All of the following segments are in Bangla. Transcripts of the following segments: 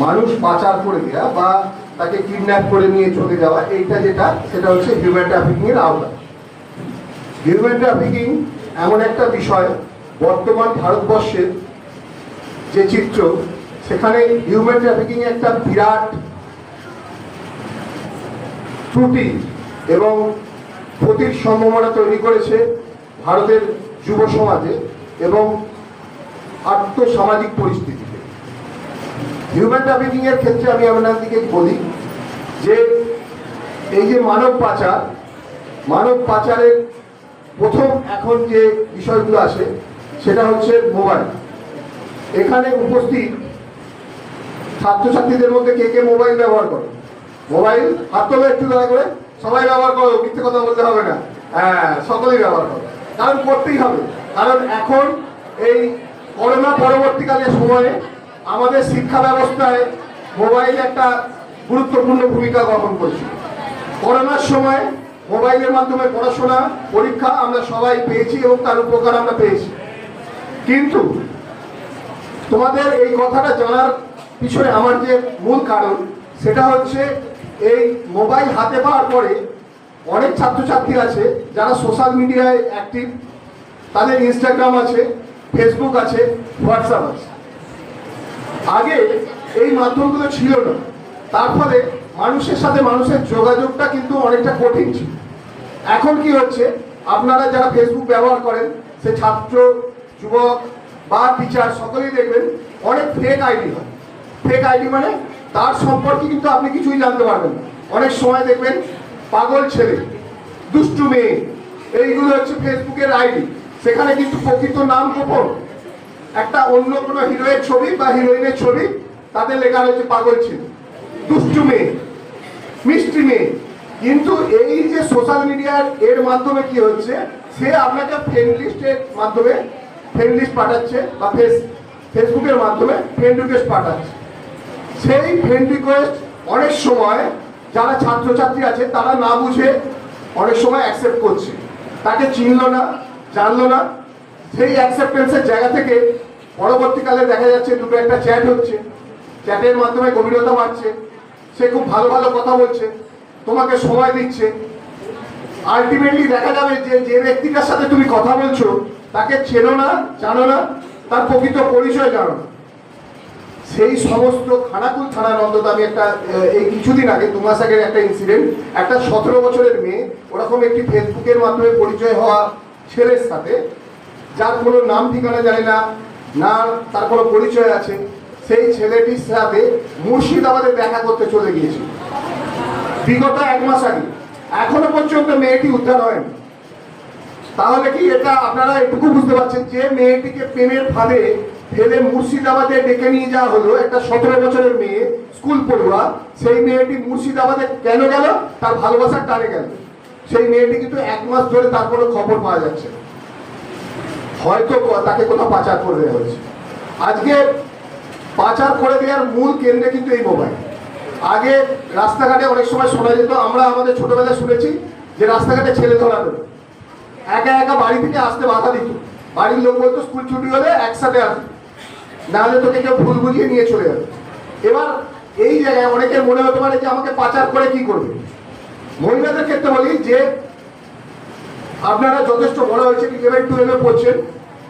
মানুষ পাচার করে দেওয়া বা তাকে কিডন্যাপ করে নিয়ে চলে যাওয়া, এইটা যেটা সেটা হচ্ছে হিউম্যান ট্রাফিকিং এর আওতা। হিউম্যান ট্রাফিকিং এমন একটা বিষয়, বর্তমান ভারতবর্ষের যে চিত্র, সেখানে হিউম্যান ট্রাফিকিং একটা বিরাট ত্রুটি এবং ক্ষতির সম্ভাবনা তৈরি করেছে ভারতের যুব সমাজে এবং আর্থসামাজিক পরিস্থিতিতে। হিউম্যান ট্রাফিকিং এর ক্ষেত্রে আমি আপনাদেরকে বলি যে এই যে মানব পাচারের প্রথম এখন যে বিষয়গুলো আসে সেটা হচ্ছে মোবাইল। এখানে উপস্থিত ছাত্রছাত্রীদের মধ্যে কে কে মোবাইল ব্যবহার করে? মোবাইল হাত তোলো একটু দয়া করে। সবাই ব্যবহার করো, মিথ্যে কথা বলতে হবে না। হ্যাঁ, সকলেই ব্যবহার করো, কারণ করতেই হবে। কারণ এখন এই করোনা পরবর্তীকালের সময়ে আমাদের শিক্ষা ব্যবস্থায় মোবাইল একটা গুরুত্বপূর্ণ ভূমিকা গ্রহণ করছে। করোনার সময় মোবাইলের মাধ্যমে পড়াশোনা, পরীক্ষা আমরা সবাই পেয়েছি এবং তার উপকার আমরা পেয়েছি। কিন্তু তোমাদের এই কথাটা জানার পিছনে আমার যে মূল কারণ, সেটা হচ্ছে এই মোবাইল হাতে পাওয়ার পরে অনেক ছাত্রছাত্রী আছে যারা সোশ্যাল মিডিয়ায় অ্যাক্টিভ। তাদের ইনস্টাগ্রাম আছে, ফেসবুক আছে, হোয়াটসঅ্যাপ আছে। আগে এই মাধ্যমগুলো ছিল না, তার ফলে মানুষের সাথে মানুষের যোগাযোগটা কিন্তু অনেকটা কঠিন ছিল। এখন কি হচ্ছে, আপনারা যারা ফেসবুক ব্যবহার করেন, সে ছাত্র, যুবক বা টিচার, সকলেই দেখবেন অনেক ফেক আইডি হয়। ফেক আইডি মানে তার সম্পর্কে কিন্তু আপনি কিছুই জানতে পারবেন না। অনেক সময় দেখবেন পাগল ছেলে, দুষ্টু মেয়ে, এইগুলো হচ্ছে ফেসবুকের আইডি। সেখানে কিন্তু প্রকৃত নাম গোপন, একটা অন্য কোনো হিরোয়ের ছবি বা হিরোইনের ছবি, তাদের লেখা রয়েছে পাগল ছেলে, দুষ্টু মেয়ে, মিষ্টি মেয়ে। কিন্তু এই যে সোশ্যাল মিডিয়ার এর মাধ্যমে কি হচ্ছে, সে আপনাকে ফ্রেন্ড লিস্টের মাধ্যমে ফ্রেন্ড লিস্ট পাঠাচ্ছে বা ফেসবুকের মাধ্যমে ফ্রেন্ড রিকোয়েস্ট পাঠাচ্ছে। সেই ফ্রেন্ড রিকোয়েস্ট অনেক সময় যারা ছাত্রছাত্রী আছে তারা না বুঝে অনেক সময় অ্যাকসেপ্ট করছে। তাকে চিনলো না, জানলো না, সেই অ্যাকসেপ্টেন্সের জায়গা থেকে পরবর্তীকালে দেখা যাচ্ছে দুটো একটা চ্যাট হচ্ছে, চ্যাটের মাধ্যমে গভীরতা বাড়ছে, সে খুব ভালো ভালো কথা বলছে, তোমাকে সময় দিচ্ছে। আলটিমেটলি দেখা যাবে যে যে ব্যক্তিটার সাথে তুমি কথা বলছো তাকে চেনো না, জানো না, তার প্রকৃত পরিচয় জানো না। সেই সমস্ত খানাকুল থানার অন্তত আমি একটা এই কিছুদিন আগে, 2 মাস আগের একটা ইনসিডেন্ট, একটা 17 বছরের মেয়ে ওরকম একটি ফেসবুকের মাধ্যমে পরিচয় হওয়া ছেলের সাথে, যার কোনো নাম ঠিকানা জানে না, না তার কোনো পরিচয় আছে, সেই ছেলেটির সাথে মুর্শিদাবাদে দেখা করতে চলে গিয়েছিল বিগত 1 মাস আগে। এখনো পর্যন্ত মেয়েটি উদ্ধার হয়নি। তাহলে কি এটা আপনারা এটুকু বুঝতে পারছেন যে মেয়েটিকে প্রেমের ফাঁদে ফেলে মুর্শিদাবাদে ডেকে নিয়ে যাওয়া হলো, একটা 17 বছরের মেয়ে, স্কুল পড়ুয়া, সেই মেয়েটি মুর্শিদাবাদে কেন গেল? তার ভালোবাসার টানে গেল। সেই মেয়েটি কিন্তু 1 মাস ধরে তার কোনো খবর পাওয়া যাচ্ছে, হয়তো তাকে কোথাও পাচার করে দেওয়া হয়েছে। আজকে পাচার করে দেওয়ার মূল কেন্দ্রে কিন্তু এই মোবাইল। আগে রাস্তাঘাটে অনেক সময় শোনা যেত, আমরা আমাদের ছোটবেলায় শুনেছি যে রাস্তাঘাটে ছেলে ধরা হলো, একা একা বাড়ি থেকে আসতে বাধা দিত। বাড়ির লোক বলতো স্কুল ছুটি হলে একসাথে আসবে, নাহলে তোকে কেউ ভুল বুঝিয়ে নিয়ে চলে যাবে। এবার এই জায়গায় অনেকের মনে হতে পারে যে আমাকে পাচার করে কি করবে। মহিলাদের ক্ষেত্রে বলি যে আপনারা যথেষ্ট বড় হয়েছে, 11-12 পড়ছেন,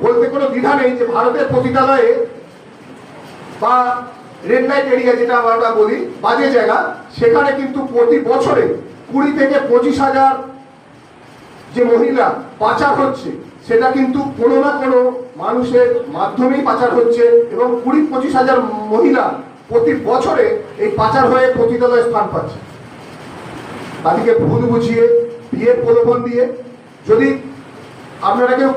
বলতে কোনো দ্বিধা নেই যে ভারতের পতিতালয়ে বা রেড লাইট এরিয়া, যেটা আমরা বলি বাজে জায়গা, সেখানে কিন্তু প্রতি বছরে 20 থেকে 25 হাজার যে মহিলা পাচার হচ্ছে, সেটা কিন্তু কোনো না কোনো মানুষের মাধ্যমেই পাচার হচ্ছে। এবং 20-25 হাজার মহিলা প্রতি বছরে এই পাচার হয়ে পতিতালয়ে স্থান পাচ্ছে। তাদেরকে ভুল বুঝিয়ে, বিয়ের প্রলোভন দিয়ে, যদি আপনারা কেউ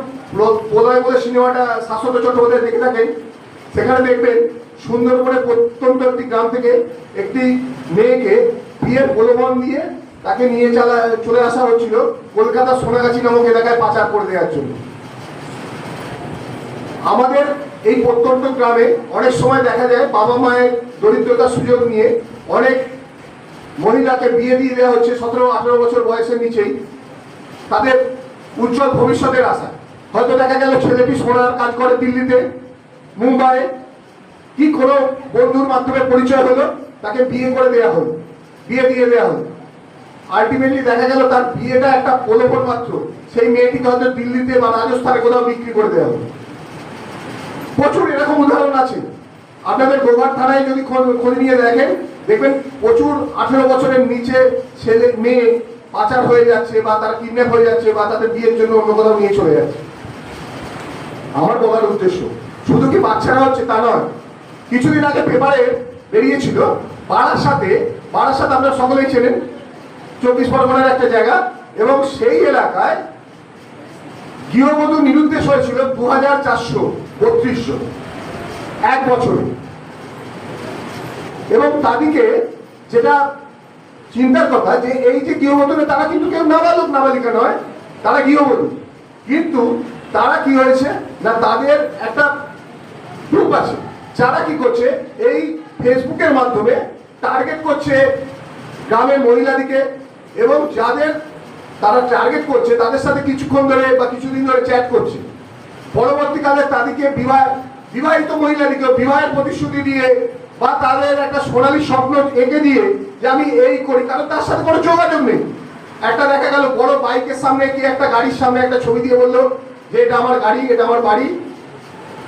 প্রলয় বলে সিনেমাটা শাশ্বত চট্টোপাধ্যায় দেখে থাকেন, সেখানে দেখবেন সুন্দরবনের প্রত্যন্ত একটি গ্রাম থেকে একটি মেয়েকে বিয়ের প্রলোভন দিয়ে তাকে নিয়ে চলে আসা হচ্ছিল কলকাতা সোনাগাছি নামক এলাকায় পাচার করে দেওয়ার জন্য। আমাদের এই প্রত্যন্ত গ্রামে অনেক সময় দেখা যায় বাবা মায়ের দরিদ্রতার সুযোগ নিয়ে অনেক মহিলাকে বিয়ে দিয়ে দেওয়া হচ্ছে 17-18 বছর বয়সের নিচেই, তাদের উজ্জ্বল ভবিষ্যতের আশা। হয়তো দেখা গেল ছেলেটি সোনার কাজ করে দিল্লিতে, মুম্বাই, কি কোনো বন্ধুর মাধ্যমে পরিচয় হলো, তাকে বিয়ে করে দেওয়া হলো, বিয়ে দিয়ে দেওয়া হলো। আলটিমেটলি দেখা গেল তার বিয়েটা একটা প্রলোভন মাত্র, সেই মেয়েটিকে হয়তো দিল্লিতে বা রাজস্থানে কোথাও বিক্রি করে দেওয়া হলো। প্রচুর এরকম উদাহরণ আছে। আপনাদের গোঘাট থানায় যদি খোঁজ নিয়ে দেখেন, দেখবেন প্রচুর 18 বছরের নিচে ছেলে মেয়ে পাচার হয়ে যাচ্ছে, বা তারা কিডন্যাপ হয়ে যাচ্ছে, বা তাদের বিয়ের জন্য অন্য কোথাও নিয়ে চলে যাচ্ছে। আমার বলার উদ্দেশ্য, শুধু কি বাচ্চারা হচ্ছে তা নয়। কিছুদিন আগে পেপারে বেরিয়েছিল বারাসাতে আপনারা সকলেই চেনেন, 24 পরগনার একটা জায়গা, এবং সেই এলাকায় গৃহবধূ নিরুদ্দেশ হয়েছিল 2432 জন এক বছরে। এবং তাদেরকে, যেটা চিন্তার কথা, যে এই যে গৃহবধূ, তারা কিন্তু কেউ নাবালক নাবালিকা নয়, তারা গৃহবধূ, কিন্তু তারা কি হয়েছে না, তাদের একটা গ্রুপ আছে যারা কি করছে, এই ফেসবুকের মাধ্যমে টার্গেট করছে গ্রামের মহিলাদিকে, এবং যাদের তারা টার্গেট করছে তাদের সাথে কিছুক্ষণ ধরে বা কিছুদিন ধরে চ্যাট করছে। পরবর্তীকালে তাদেরকে বিবাহিত মহিলাদিকে বিবাহের প্রতিশ্রুতি দিয়ে, বা তাদের একটা সোনালী স্বপ্ন এঁকে দিয়ে যে আমি এই করি, কারণ তার সাথে কোনো যোগাযোগ নেই। একটা দেখা গেল বড় বাইকের সামনে কি একটা গাড়ির সামনে একটা ছবি দিয়ে বললো যে এটা আমার গাড়ি, এটা আমার বাড়ি।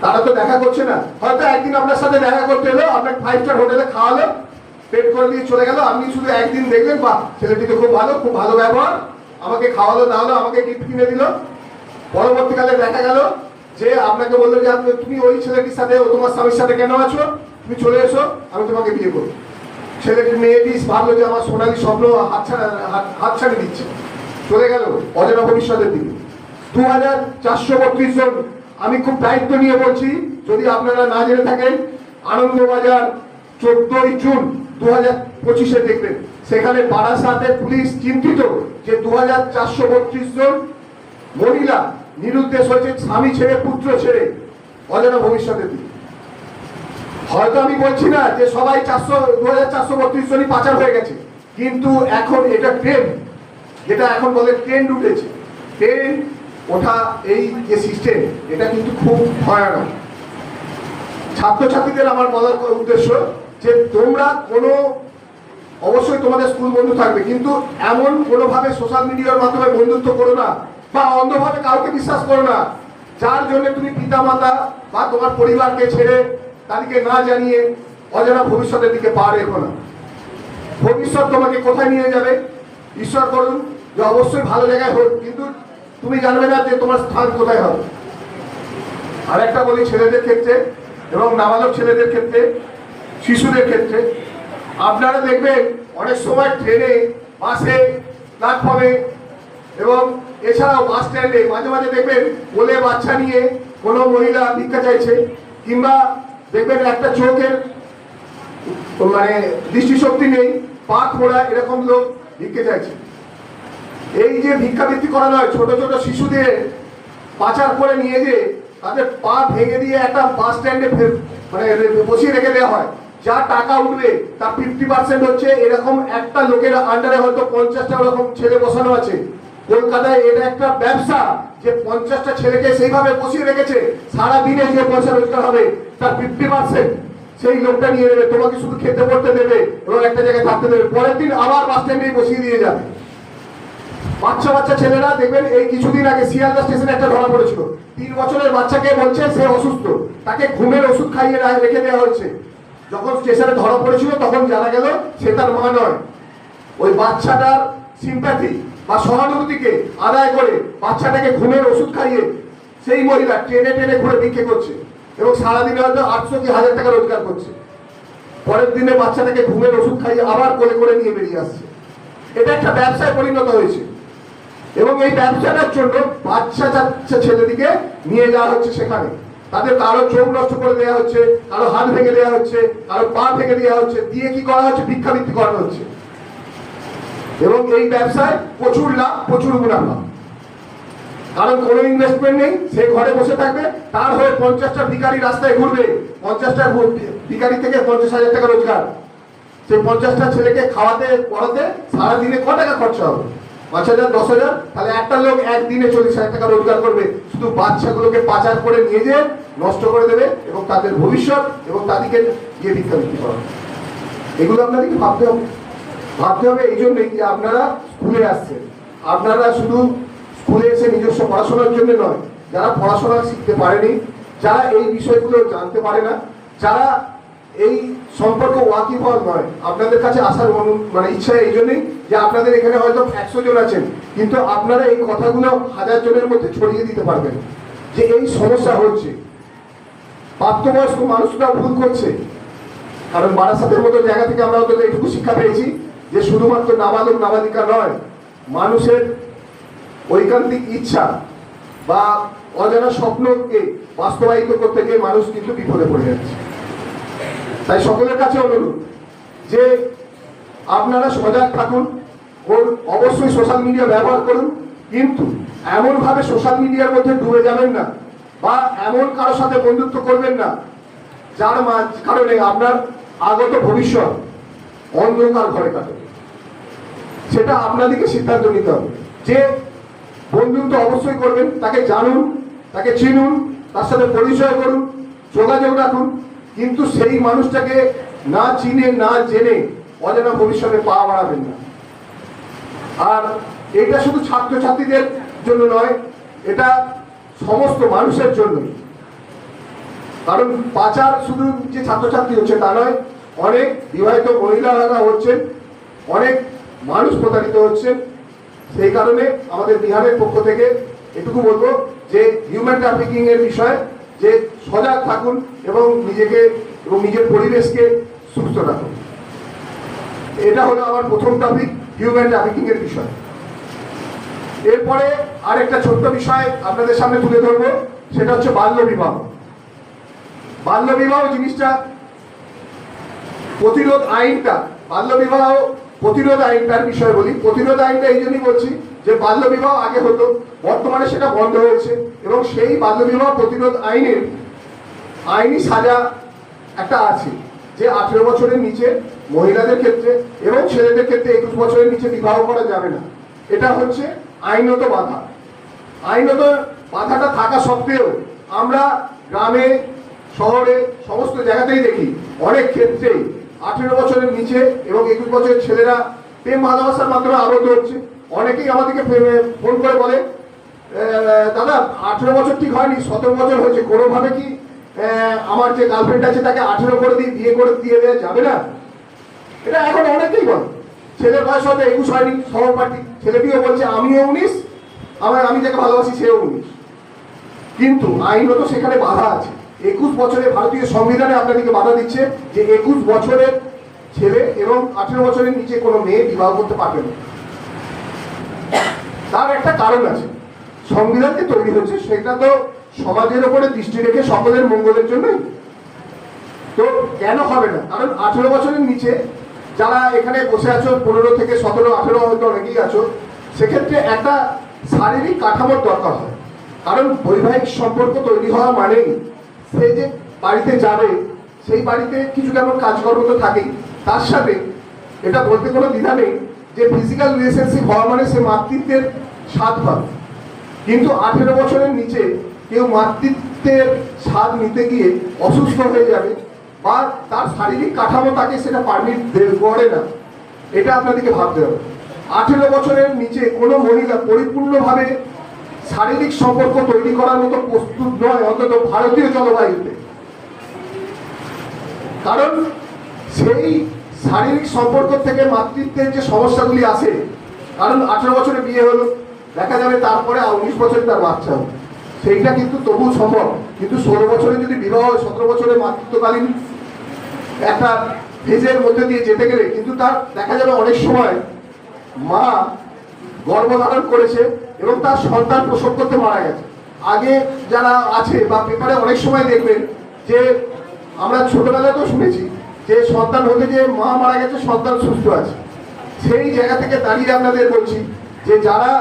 তারা তো দেখা করছে না, হয়তো একদিন আপনার সাথে দেখা করতে এলো, আপনার 5 স্টার হোটেলে খাওয়ালো, পেট করে দিয়ে চলে গেল। আপনি শুধু একদিন দেখলেন, বাহ ছেলেটি তো খুব ভালো ব্যবহার, আমাকে খাওয়ালো, দাওয়ালো, আমাকে গিফট কিনে দিল। পরবর্তীকালে দেখা গেল যে আপনাকে বললো যে তুমি ওই ছেলেটির সাথে, ও তোমার স্বামীর সাথে কেন আছো, তুমি চলে এসো, আমি তোমাকে বিয়ে করবো। ছেলেটির মেয়েটি ভাবলো যে আমার সোনালী স্বপ্ন হাতছাড়ি দিচ্ছে, চলে গেল অজানা ভবিষ্যতের দিকে। 2432 জন, আমি খুব দায়িত্ব নিয়ে বলছি, যদি আপনারা না জেনে থাকেন, আনন্দবাজার 14 জুন 2025-এ দেখবেন, সেখানে বারাসাতে পুলিশ চিন্তিত যে 2432 জন মহিলা নিরুদ্দেশ হয়েছে, স্বামী ছেড়ে, পুত্র ছেড়ে, অজানা ভবিষ্যতের দিকে। হয়তো আমি বলছি না যে সবাই 2432 জনই পাচার হয়ে গেছে, কিন্তু এখন এটা ট্রেন্ড, যেটা এখন বলে ট্রেন্ড উঠেছে। ট্রেন্ড ওঠা এই যে সিস্টেম, এটা কিন্তু খুব ভয়ানক। ছাত্রছাত্রীদের আমার বলার উদ্দেশ্য যে তোমরা অবশ্যই তোমাদের স্কুল বন্ধু থাকবে, কিন্তু এমন কোনোভাবে সোশ্যাল মিডিয়ার মাধ্যমে বন্ধুত্ব করো না, বা অন্ধভাবে কাউকে বিশ্বাস করো না, যার জন্য তুমি পিতা মাতা বা তোমার পরিবারকে ছেড়ে, তাদেরকে না জানিয়ে অজানা ভবিষ্যতের দিকে পা রেখো না। ভবিষ্যৎ তোমাকে কোথায় নিয়ে যাবে ঈশ্বর করুন, যে অবশ্যই ভালো জায়গায় হোক, কিন্তু তুমি জানবে না যে তোমার স্থান কোথায় হবে। আর একটা বলি ছেলেদের ক্ষেত্রে, এবং নাবালক ছেলেদের ক্ষেত্রে, শিশুদের ক্ষেত্রে, আপনারা দেখবেন অনেক সময় ট্রেনে, বাসে, প্ল্যাটফর্মে, এবং এছাড়াও বাস স্ট্যান্ডে মাঝে মাঝে দেখবেন কোলে বাচ্চা নিয়ে কোনো মহিলা ভিক্ষা চাইছে, কিংবা দেখবেন একটা চোখের মানে দৃষ্টিশক্তি নেই, পা খোড়া, এরকম লোক ভিক্ষা চাইছে। এই যে ভিক্ষাবৃত্তি করা নয়, ছোট ছোট শিশুদের পাচার করে নিয়ে যে তাদের পা ভেঙে দিয়ে একটা বাস স্ট্যান্ডে মানে বসিয়ে রেখে দেওয়া হয়, যা টাকা উঠবে তার 50% হচ্ছে এরকম একটা লোকের আন্ডারে হয়তো 50টা ওরকম ছেলে বসানো আছে। কলকাতায় এটা একটা ব্যবসা, যে 50টা ছেলেকে সেইভাবে বসিয়ে রেখেছে, সারা দিনে যে পয়সা রোজগার হবে তার 50% সেই লোকটা নিয়ে নেবে, তোমাকে শুধু খেতে পড়তে দেবে এবং একটা জায়গায় থাকতে দেবে, পরের দিন আবার বাস স্ট্যান্ডে বসিয়ে দিয়ে যাবে। বাচ্চা ছেলেরা দেখবেন, এই কিছুদিন আগে শিয়ালদা স্টেশনে একটা ধরা পড়েছিল, 3 বছরের বাচ্চাকে বলছে সে অসুস্থ, তাকে ঘুমের ওষুধ খাইয়ে রেখে দেওয়া হয়েছে। যখন স্টেশনে ধরা পড়েছিল তখন জানা গেল সে তার মা নয়। ওই বাচ্চাটার সিম্প্যাথি বা সহানুভূতিকে আদায় করে বাচ্চাটাকে ঘুমের ওষুধ খাইয়ে সেই মহিলা ট্রেনে ঘুরে ভিক্ষে করছে, এবং সারাদিনে হয়তো 800 কি 1000 টাকা রোজগার করছে। পরের দিনে বাচ্চাটাকে ঘুমের ওষুধ খাইয়ে আবার কোলে করে নিয়ে বেরিয়ে আসছে। এটা একটা ব্যবসায় পরিণত হয়েছে, এবং এই ব্যবসাটার জন্য বাচ্চা ছেলেদিকে নিয়ে যাওয়া হচ্ছে সেখানে, তাদের কারো চোখ নষ্ট করে দেওয়া হচ্ছে, কারো হাত ভেঙে দেওয়া হচ্ছে, কারো পা ভেঙে দেওয়া হচ্ছে, দিয়ে কি করা হচ্ছে, ভিক্ষাবৃত্তি করানো হচ্ছে। এবং এই ব্যবসায় প্রচুর লাভ, প্রচুর মুনাফা, কারণ কোনো ইনভেস্টমেন্ট নেই, সে ঘরে বসে থাকবে, তার হয়ে 50টা ভিখারি রাস্তায় ঘুরবে, 50টা ভিখারি থেকে 50,000 টাকা রোজগার, সেই 50টা ছেলেকে খাওয়াতে পড়াতে সারাদিনে ক টাকা খরচা হবে। 5,000 10,000, তাহলে একটা লোক একদিনে 40,000 টাকা রোজগার করবে, শুধু বাচ্চাগুলোকে পাচার করে নিয়ে যেয়ে নষ্ট করে দেবে এবং তাদের ভবিষ্যৎ এবং তাদেরকে গিয়ে ভিক্ষাবৃত্তি করা। এগুলো আপনাদেরকে ভাবতে হবে এই জন্যই যে আপনারা স্কুলে আসছেন, আপনারা শুধু স্কুলে এসে নিজস্ব পড়াশোনার জন্য নয়, যারা পড়াশোনা শিখতে পারেনি, যারা এই বিষয়গুলো জানতে পারে না, যারা এই সম্পর্ক ওয়াকিবহাল নয়, আপনাদের কাছে আসার মানে ইচ্ছা এই জন্যই যে আপনাদের এখানে হয়তো 100 জন আছেন, কিন্তু আপনারা এই কথাগুলো 1000 জনের মধ্যে ছড়িয়ে দিতে পারবেন যে এই সমস্যা হচ্ছে। প্রাপ্তবয়স্ক মানুষরা ভুল করছে, কারণ বারাসাতের মতো জায়গা থেকে আমরা অন্তত এইটুকু শিক্ষা পেয়েছি যে শুধুমাত্র নাবালক নাবালিকা নয়, মানুষের ঐকান্তিক ইচ্ছা বা অজানা স্বপ্নকে বাস্তবায়িত করতে গিয়ে মানুষ কিন্তু বিপদে পড়ে যাচ্ছে। তাই সকলের কাছে অনুরোধ যে আপনারা সজাগ থাকুন, অবশ্যই সোশ্যাল মিডিয়া ব্যবহার করুন, কিন্তু এমনভাবে সোশ্যাল মিডিয়ার মধ্যে ডুবে যাবেন না বা এমন কারোর সাথে বন্ধুত্ব করবেন না যার কারণে আপনার আগত ভবিষ্যৎ অন্ধকার ঘরে কাটবে। সেটা আপনাদেরকে সিদ্ধান্ত নিতে হবে যে বন্ধুত্ব অবশ্যই করবেন, তাকে জানুন, তাকে চিনুন, তার সাথে পরিচয় করুন, যোগাযোগ রাখুন, কিন্তু সেই মানুষটাকে না চিনে না জেনে অজানা ভবিষ্যতে পা বাড়াবেন না। আর এটা শুধু ছাত্রছাত্রীদের জন্য নয়, এটা সমস্ত মানুষের জন্য। কারণ পাচার শুধু যে ছাত্রছাত্রী হচ্ছে তা নয়, অনেক বিবাহিত মহিলারা হচ্ছেন, অনেক মানুষ প্রতারিত হচ্ছেন। সেই কারণে আমাদের বিহারের পক্ষ থেকে এটুকু বলবো যে হিউম্যান ট্রাফিকিং এর বিষয়ে যে সজাগ থাকুন এবং নিজেকে এবং নিজের পরিবেশকে সুস্থ রাখুন। এটা হলো আমার প্রথম টপিক, হিউম্যান ট্রাফিকিং এর বিষয়। এরপরে আরেকটা ছোট্ট বিষয় আপনাদের সামনে তুলে ধরবো, সেটা হচ্ছে বাল্য বিবাহ। বাল্য বিবাহ জিনিসটা প্রতিরোধ আইনটা, বাল্য বিবাহ প্রতিরোধ আইনটার বিষয় বলি। প্রতিরোধ আইনটা এই জন্যই বলছি যে বাল্য বিবাহ আগে হতো, বর্তমানে সেটা বন্ধ হয়েছে এবং সেই বাল্য বিবাহ প্রতিরোধ আইনের আইনি সাজা একটা আছে যে 18 বছরের নিচে মহিলাদের ক্ষেত্রে এবং ছেলেদের ক্ষেত্রে 21 বছরের নিচে বিবাহ করা যাবে না। এটা হচ্ছে আইনত বাধা। আইনত বাধাটা থাকা সত্ত্বেও আমরা গ্রামে শহরে সমস্ত জায়গাতেই দেখি অনেক ক্ষেত্রেই 18 বছরের নিচে এবং 21 বছরের ছেলেরা প্রেম ভালোবাসার মাধ্যমে আবদ্ধ হচ্ছে। অনেকেই আমাদেরকে ফোন করে বলে, দাদা 18 বছর ঠিক হয়নি, 17 বছর হয়েছে, কোনোভাবে কি আমার যে গার্লফ্রেন্ড আছে তাকে 18 করে বিয়ে করে দিয়ে দেওয়া যাবে না? এটা এখন অনেকেই বলে। ছেলের বয়স হয়তো 21 হয়নি, সহপাঠী ছেলেটিও বলছে আমিও 19, আমি যাকে ভালোবাসি সেও 19, কিন্তু আইনত সেখানে বাধা আছে। 21 বছরে ভারতীয় সংবিধানে আপনাদেরকে বাধা দিচ্ছে যে 21 বছরের ছেলে এবং 18 বছরের নিচে কোনো মেয়ে বিবাহ করতে পারবে না। তার একটা কারণ আছে, সংবিধানকে তৈরি হচ্ছে সেটা তো সমাজের উপরে দৃষ্টি রেখে সকলের মঙ্গলের জন্যই। তো কেন হবে না? কারণ 18 বছরের নিচে যারা এখানে বসে আছো, 15 থেকে 17, 18 হয়তো অনেকেই আছো, সেক্ষেত্রে একটা শারীরিক কাঠামোর দরকার হয়। কারণ বৈবাহিক সম্পর্ক তৈরি হওয়া মানেই সে যে বাড়িতে যাবে সেই বাড়িতে কিছু কেমন কাজকর্ম তো থাকেই, তার সাথে এটা বলতে কোনো দ্বিধা নেই যে ফিজিক্যাল রিলেশনশিপ হওয়া মানে সে মাতৃত্বের স্বাদ পাবে। কিন্তু 18 বছরের নিচে কেউ মাতৃত্বের স্বাদ নিতে গিয়ে অসুস্থ হয়ে যাবে বা তার শারীরিক কাঠামো তাকে সেটা পারমিট করে না, এটা আপনাদেরকে ভাবতে হবে। 18 বছরের নিচে কোনো মহিলা পরিপূর্ণভাবে শারীরিক সম্পর্ক তৈরি করার মতো প্রস্তুত নয়, অন্তত ভারতীয় জলবায়ুতে। কারণ সেই শারীরিক সম্পর্ক থেকে মাতৃত্বের যে সমস্যাগুলি আসে, কারণ 18 বছরে বিয়ে হলো, দেখা যাবে তারপরে 19 বছরে তার বাচ্চা হবে, সেইটা কিন্তু তবু সম্ভব। কিন্তু 16 বছরে যদি বিবাহ হয়, 17 বছরে মাতৃত্বকালীন একটা ফেজের মধ্যে দিয়ে যেতে গেলে কিন্তু তার দেখা যাবে অনেক সময় মা গর্ভধারণ করেছে এবং তার সন্তান প্রসব করতে মারা গেছে। আগে যারা আছে বা পেপারে অনেক সময় দেখবেন যে আমরা ছোটবেলাতেও শুনেছি যে সন্তান হতে যে মা মারা গেছে, সন্তান সুস্থ আছে। সেই জায়গা থেকে দাঁড়িয়ে আপনাদের বলছি যে যারা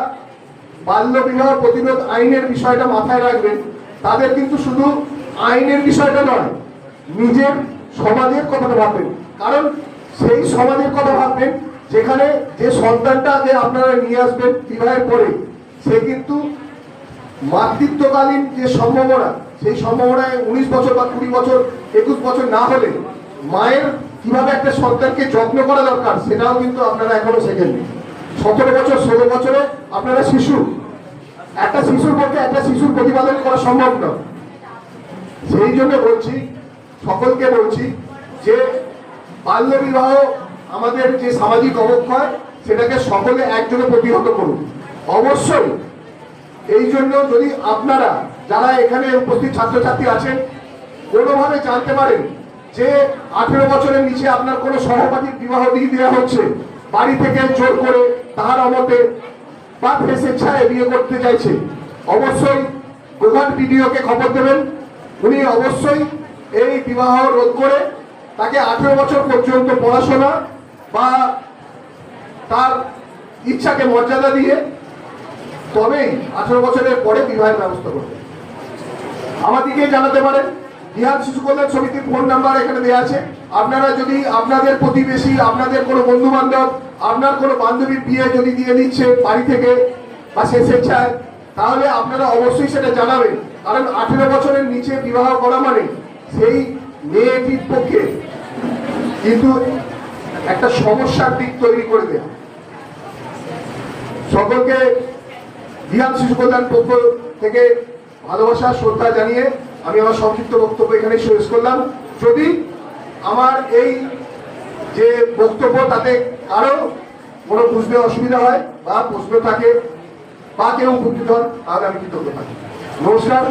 বাল্য বিবাহ প্রতিরোধ আইনের বিষয়টা মাথায় রাখবেন, তাদের কিন্তু শুধু আইনের বিষয়টা নয়, নিজের সমাজের কথাটা ভাববেন। কারণ সেই সমাজের কথা ভাববেন যেখানে যে সন্তানটাকে আপনারা নিয়ে আসবেন বিবাহের পরে, সে কিন্তু মাতৃত্বকালীন যে সম্ভাবনা, সেই সম্ভাবনায় 19 বছর বা 20 বছর 21 বছর না হলে মায়ের কিভাবে একটা সন্তানকে যত্ন করা দরকার সেটাও কিন্তু আপনারা এখনো শেখেননি। 17 বছর 16 বছরে আপনারা শিশু, একটা শিশুর পক্ষে একটা শিশুর প্রতিপালন করা সম্ভব নয়। সেই জন্য বলছি, সকলকে বলছি যে বাল্য বিবাহ আমাদের যে সামাজিক অবক্ষয় সেটাকে সকলে একজনে প্রতিহত করুন অবশ্যই। এই জন্য যদি আপনারা যারা এখানে উপস্থিত ছাত্রছাত্রী আছেন কোনোভাবে জানতে পারেন যে 18 বছরের নিচে আপনার কোনো সহপাঠীর বিবাহ দিয়ে দেওয়া হচ্ছে বাড়ি থেকে জোর করে, তাহার অমতে বা স্বেচ্ছায় বিয়ে করতে চাইছে, অবশ্যই গোঘাট বিডিওকে খবর দেবেন। উনি অবশ্যই এই বিবাহ রোধ করে তাকে 18 বছর পর্যন্ত পড়াশোনা বা তার ইচ্ছাকে মর্যাদা দিয়ে তবেই 18 বছরের পরে বিবাহের ব্যবস্থা করবে। আমাদেরকে জানাতে পারেন। বিহার শিশু কল্যাণ সমিতির ফোন নাম্বার এখানে দেওয়া আছে। আপনারা যদি আপনাদের প্রতিবেশী, আপনাদের কোনো বন্ধু বান্ধব, আপনার কোনো বান্ধবীর বিয়ে যদি দিয়ে দিচ্ছে বাড়ি থেকে বা সে স্বেচ্ছায়, তাহলে আপনারা অবশ্যই সেটা জানাবেন। কারণ 18 বছরের নিচে বিবাহ করা মানে সেই মেয়েটির পক্ষে কিন্তু একটা সমস্যার দিক তৈরি করে দেয়। সকলকে বিহার শিশু কল্যাণ পক্ষ থেকে ভালোবাসা শ্রদ্ধা জানিয়ে আমি আমার সংক্ষিপ্ত বক্তব্য এখানে শেষ করলাম। যদি আমার এই যে বক্তব্য তাতে কারো কোনো বুঝতে অসুবিধা হয় বা প্রশ্ন থাকে বা কেউ উপকৃত হন, তাহলে আমি কৃতজ্ঞ থাকি। নমস্কার।